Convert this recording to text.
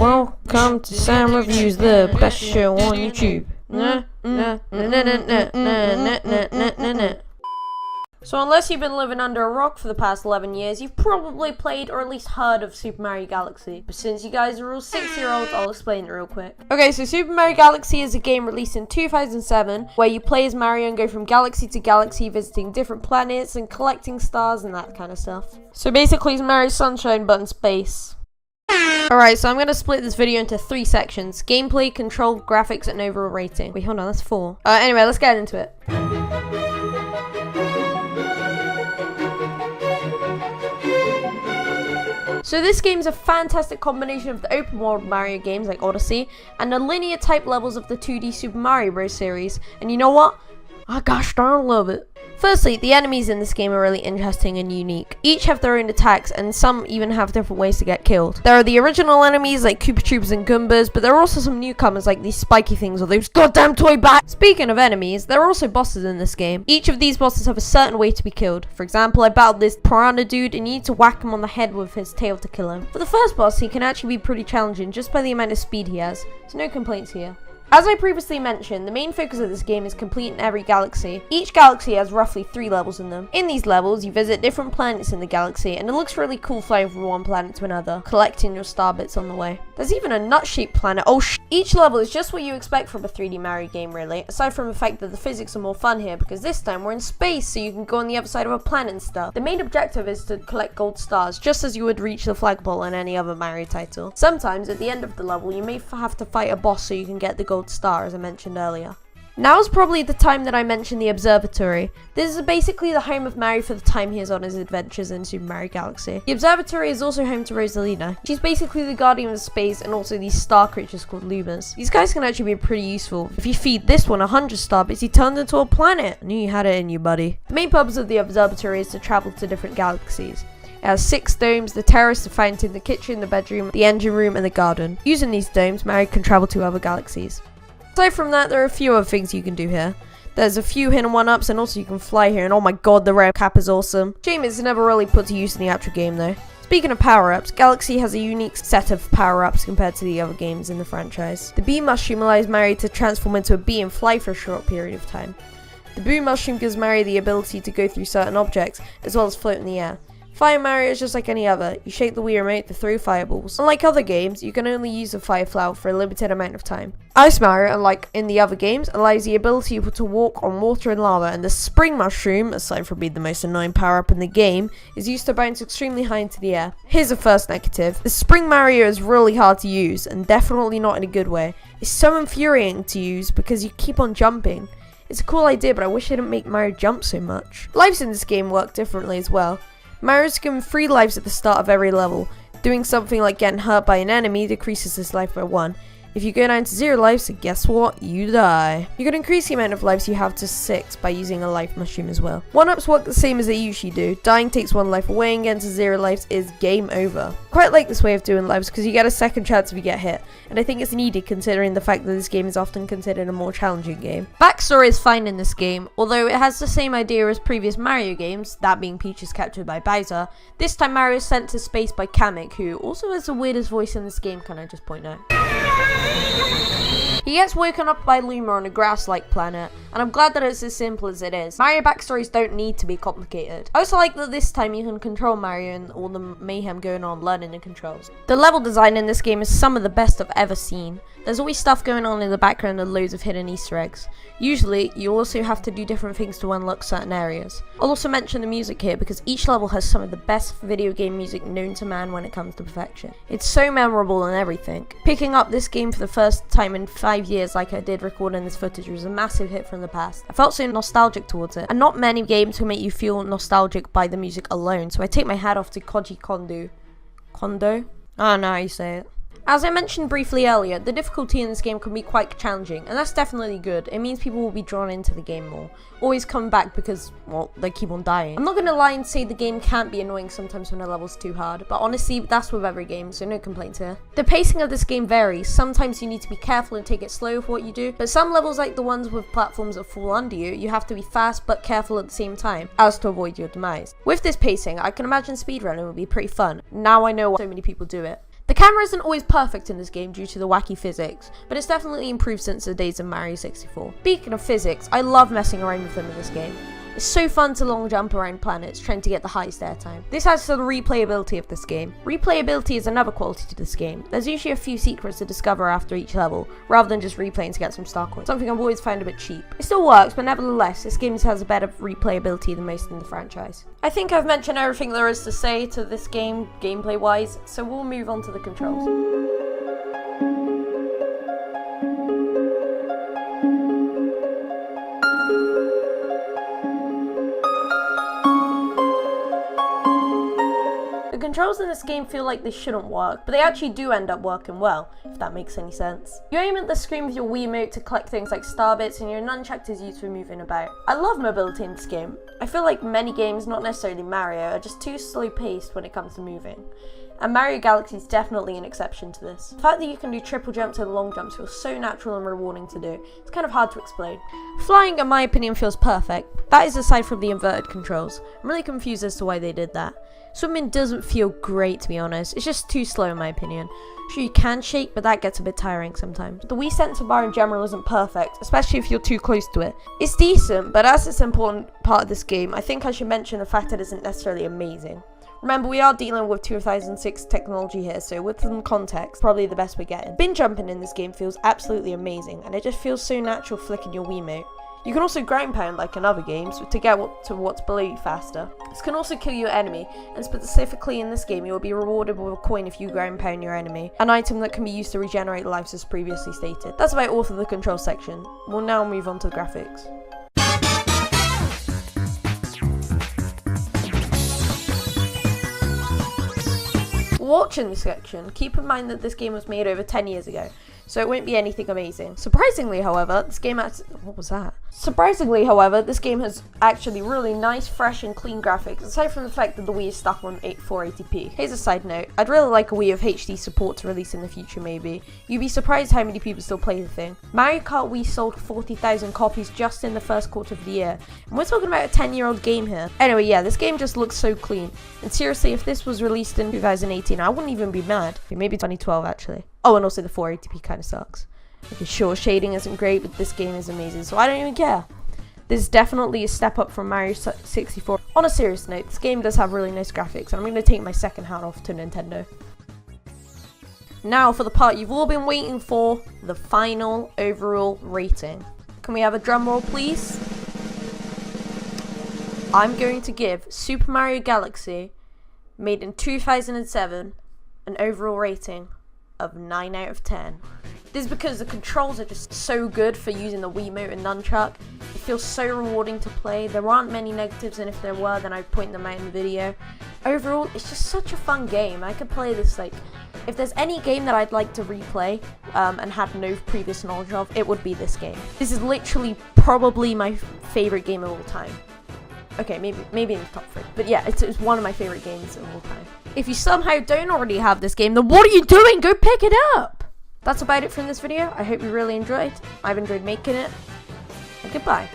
Welcome to Sam Reviews, the best show on YouTube. So unless you've been living under a rock for the past 11 years, you've probably played or at least heard of Super Mario Galaxy. But since you guys are all 6-year-olds, I'll explain it real quick. Okay, so Super Mario Galaxy is a game released in 2007 where you play as Mario and go from galaxy to galaxy, visiting different planets and collecting stars and that kind of stuff. So basically it's Mario Sunshine but in space. Alright, so I'm going to split this video into 3 sections: gameplay, control, graphics, and overall rating. Wait, hold on, that's 4. Anyway, let's get into it. So this game's a fantastic combination of the open world Mario games like Odyssey and the linear type levels of the 2D Super Mario Bros. Series. And you know what? I gosh darn love it. Firstly, the enemies in this game are really interesting and unique. Each have their own attacks, and some even have different ways to get killed. There are the original enemies like Koopa Troopas and Goombas, but there are also some newcomers like these spiky things or those goddamn toy bats. Speaking of enemies, there are also bosses in this game. Each of these bosses have a certain way to be killed. For example, I battled this piranha dude and you need to whack him on the head with his tail to kill him. For the first boss, he can actually be pretty challenging just by the amount of speed he has, so no complaints here. As I previously mentioned, the main focus of this game is completing every galaxy. Each galaxy has roughly 3 levels in them. In these levels, you visit different planets in the galaxy, and it looks really cool flying from one planet to another, collecting your star bits on the way. There's even a nut-shaped planet. Each level is just what you expect from a 3D Mario game, really, aside from the fact that the physics are more fun here, because this time we're in space, so you can go on the other side of a planet and stuff. The main objective is to collect gold stars, just as you would reach the flagpole in any other Mario title. Sometimes, at the end of the level, you may have to fight a boss so you can get the gold star, as I mentioned earlier. Now is probably the time that I mentioned the observatory. This is basically the home of Mario for the time he is on his adventures in Super Mario Galaxy. The observatory is also home to Rosalina. She's basically the guardian of space and also these star creatures called lumas. These guys can actually be pretty useful. If you feed this one 100 star bits, he turns into a planet. I knew you had it in you, buddy. The main purpose of the observatory is to travel to different galaxies. It has 6 domes: the terrace, the fountain, the kitchen, the bedroom, the engine room, and the garden. Using these domes, Mario can travel to other galaxies. Aside from that, there are a few other things you can do here. There's a few hidden 1-ups, and also you can fly here, and oh my god, the rare cap is awesome. Shame it's never really put to use in the actual game though. Speaking of power-ups, Galaxy has a unique set of power-ups compared to the other games in the franchise. The bee mushroom allows Mario to transform into a bee and fly for a short period of time. The boo mushroom gives Mario the ability to go through certain objects, as well as float in the air. Fire Mario is just like any other. You shake the Wii remote to throw fireballs. Unlike other games, you can only use the fire flower for a limited amount of time. Ice Mario, unlike in the other games, allows the ability to walk on water and lava, and the spring mushroom, aside from being the most annoying power-up in the game, is used to bounce extremely high into the air. Here's the first negative. The spring Mario is really hard to use, and definitely not in a good way. It's so infuriating to use because you keep on jumping. It's a cool idea, but I wish I didn't make Mario jump so much. Lives in this game work differently as well. Mario's given 3 lives at the start of every level. Doing something like getting hurt by an enemy decreases his life by 1. If you go down to 0 lives, then guess what? You die. You can increase the amount of lives you have to 6 by using a life mushroom as well. 1-ups work the same as they usually do. Dying takes 1 life away and getting to 0 lives is game over. Quite like this way of doing lives because you get a second chance if you get hit, and I think it's needed considering the fact that this game is often considered a more challenging game. Backstory is fine in this game, although it has the same idea as previous Mario games, that being Peach is captured by Bowser. This time Mario is sent to space by Kamek, who also has the weirdest voice in this game, can I just point out. He gets woken up by Luma on a grass-like planet, and I'm glad that it's as simple as it is. Mario backstories don't need to be complicated. I also like that this time you can control Mario and all the mayhem going on learning the controls. The level design in this game is some of the best I've ever seen. There's always stuff going on in the background and loads of hidden Easter eggs. Usually, you also have to do different things to unlock certain areas. I'll also mention the music here because each level has some of the best video game music known to man when it comes to perfection. It's so memorable and everything. Picking up this game for the first time in 5 years like I did recording this footage was a massive hit from the past. I felt so nostalgic towards it, and not many games can make you feel nostalgic by the music alone, so I take my hat off to Koji Kondo? I don't know how you say it. As I mentioned briefly earlier, the difficulty in this game can be quite challenging, and that's definitely good. It means people will be drawn into the game more. Always come back because, well, they keep on dying. I'm not gonna lie and say the game can't be annoying sometimes when a level's too hard, but honestly, that's with every game, so no complaints here. The pacing of this game varies. Sometimes you need to be careful and take it slow with what you do, but some levels, like the ones with platforms that fall under you, you have to be fast but careful at the same time, as to avoid your demise. With this pacing, I can imagine speedrunning would be pretty fun. Now I know why so many people do it. The camera isn't always perfect in this game due to the wacky physics, but it's definitely improved since the days of Mario 64. Speaking of physics, I love messing around with them in this game. It's so fun to long jump around planets trying to get the highest airtime. This adds to the replayability of this game. Replayability is another quality to this game. There's usually a few secrets to discover after each level, rather than just replaying to get some star coins, something I've always found a bit cheap. It still works, but nevertheless, this game has a better replayability than most in the franchise. I think I've mentioned everything there is to say to this game, gameplay-wise, so we'll move on to the controls. The controls in this game feel like they shouldn't work, but they actually do end up working well, if that makes any sense. You aim at the screen with your Wiimote to collect things like star bits, and your nunchuck is used for moving about. I love mobility in this game. I feel like many games, not necessarily Mario, are just too slow paced when it comes to moving. And Mario Galaxy is definitely an exception to this. The fact that you can do triple jumps and long jumps feels so natural and rewarding to do. It's kind of hard to explain. Flying, in my opinion, feels perfect. That is aside from the inverted controls. I'm really confused as to why they did that. Swimming doesn't feel great, to be honest. It's just too slow in my opinion. Sure, you can shake, but that gets a bit tiring sometimes. The Wii sensor bar in general isn't perfect, especially if you're too close to it. It's decent, but as it's an important part of this game, I think I should mention the fact that it isn't necessarily amazing. Remember, we are dealing with 2006 technology here, so with some context, probably the best we're getting. Bin jumping in this game feels absolutely amazing, and it just feels so natural flicking your Wiimote. You can also ground pound like in other games to get to what's below you faster. This can also kill your enemy, and specifically in this game you will be rewarded with a coin if you ground pound your enemy, an item that can be used to regenerate lives as previously stated. That's about all for the control section. We'll now move on to the graphics. Watching this section, keep in mind that this game was made over 10 years ago, so it won't be anything amazing. Surprisingly, however, this game has actually really nice, fresh and clean graphics, aside from the fact that the Wii is stuck on 480p. Here's a side note, I'd really like a Wii of HD support to release in the future maybe. You'd be surprised how many people still play the thing. Mario Kart Wii sold 40,000 copies just in the first quarter of the year, and we're talking about a 10-year-old game here. Anyway, yeah, this game just looks so clean, and seriously, if this was released in 2018, I wouldn't even be mad. Okay, maybe 2012 actually. Oh, and also the 480p kind of sucks. Okay, sure, shading isn't great, but this game is amazing, so I don't even care. This is definitely a step up from Mario 64. On a serious note, this game does have really nice graphics, and I'm going to take my second hat off to Nintendo. Now for the part you've all been waiting for, the final overall rating. Can we have a drum roll, please? I'm going to give Super Mario Galaxy, made in 2007, an overall rating of 9 out of 10. This is because the controls are just so good for using the Wiimote and nunchuck. It feels so rewarding to play. There aren't many negatives, and if there were, then I'd point them out in the video. Overall, it's just such a fun game. I could play this, like, if there's any game that I'd like to replay and have no previous knowledge of, it would be this game. This is literally probably my favorite game of all time. Okay, maybe in the top 3. But yeah, it's one of my favorite games of all time. If you somehow don't already have this game, then what are you doing? Go pick it up! That's about it from this video. I hope you really enjoyed. I've enjoyed making it. And goodbye.